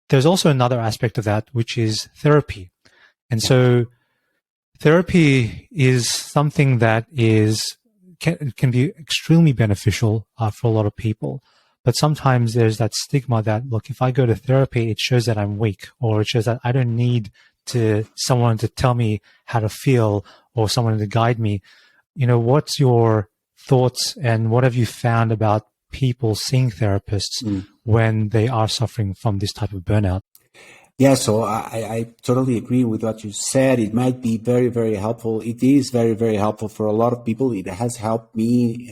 there's also another aspect of that, which is therapy. And so therapy is something that can be extremely beneficial for a lot of people. But sometimes there's that stigma that, look, if I go to therapy, it shows that I'm weak, or it shows that I don't need someone to tell me how to feel or someone to guide me. What's your thoughts and what have you found about people seeing therapists when they are suffering from this type of burnout? Yeah, so I totally agree with what you said. It might be very, very helpful. It is very, very helpful for a lot of people. It has helped me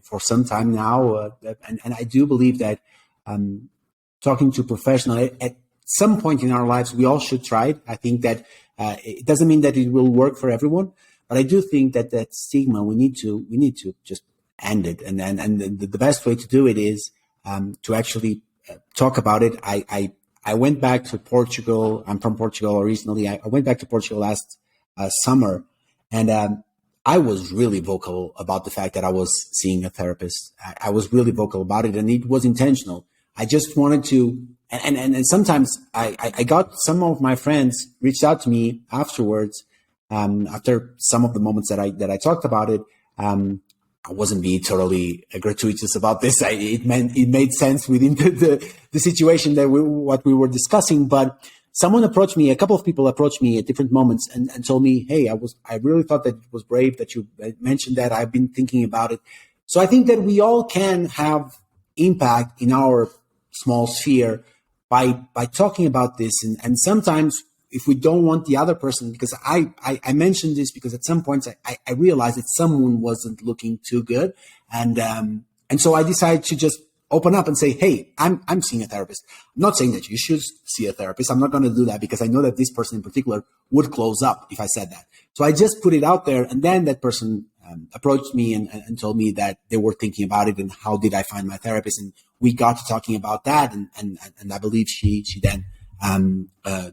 for some time now. And I do believe that talking to professionals at some point in our lives, we all should try it. I think that it doesn't mean that it will work for everyone, but I do think that stigma, we need to just end it. And the best way to do it is to actually talk about it. I went back to Portugal. I'm from Portugal originally. I went back to Portugal last summer, and I was really vocal about the fact that I was seeing a therapist. I was really vocal about it, and it was intentional. I just wanted to, and sometimes I got some of my friends reached out to me afterwards, after some of the moments that I talked about it. I wasn't being totally gratuitous about this. It made sense within the situation that what we were discussing. But a couple of people approached me at different moments and told me, "Hey, I really thought that it was brave that you mentioned that. I've been thinking about it." So I think that we all can have impact in our small sphere by talking about this. And sometimes, if we don't want the other person, because I mentioned this because at some points I realized that someone wasn't looking too good. And so I decided to just open up and say, hey, I'm seeing a therapist. I'm not saying that you should see a therapist. I'm not going to do that because I know that this person in particular would close up if I said that. So I just put it out there. And then that person approached me and told me that they were thinking about it and how did I find my therapist. And we got to talking about that. And I believe she then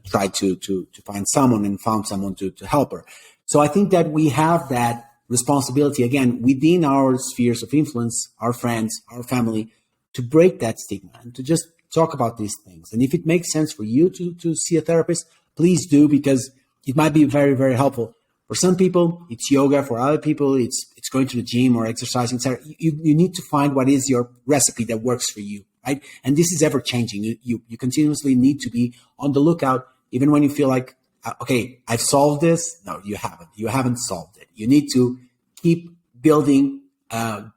tried to find someone and found someone to help her. So I think that we have that responsibility, again, within our spheres of influence, our friends, our family, to break that stigma and to just talk about these things. And if it makes sense for you to see a therapist, please do, because it might be very, very helpful. For some people, it's yoga. For other people, it's going to the gym or exercising, etc. You need to find what is your recipe that works for you. Right? And this is ever changing. You continuously need to be on the lookout, even when you feel like, okay, I've solved this. No, you haven't. You haven't solved it. You need to keep building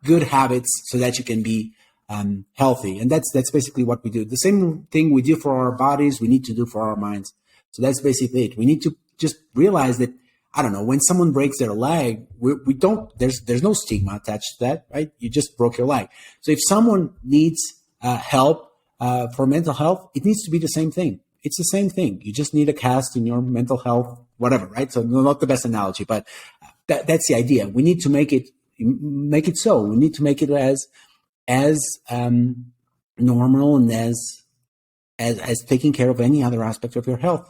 good habits so that you can be healthy. And that's basically what we do. The same thing we do for our bodies, we need to do for our minds. So that's basically it. We need to just realize that, I don't know, when someone breaks their leg, we don't, there's no stigma attached to that, right? You just broke your leg. So if someone needs help for mental health, it needs to be the same thing. It's the same thing. You just need a cast in your mental health, whatever, right? So not the best analogy, but that's the idea. We need to make it so. We need to make it as normal and as taking care of any other aspect of your health.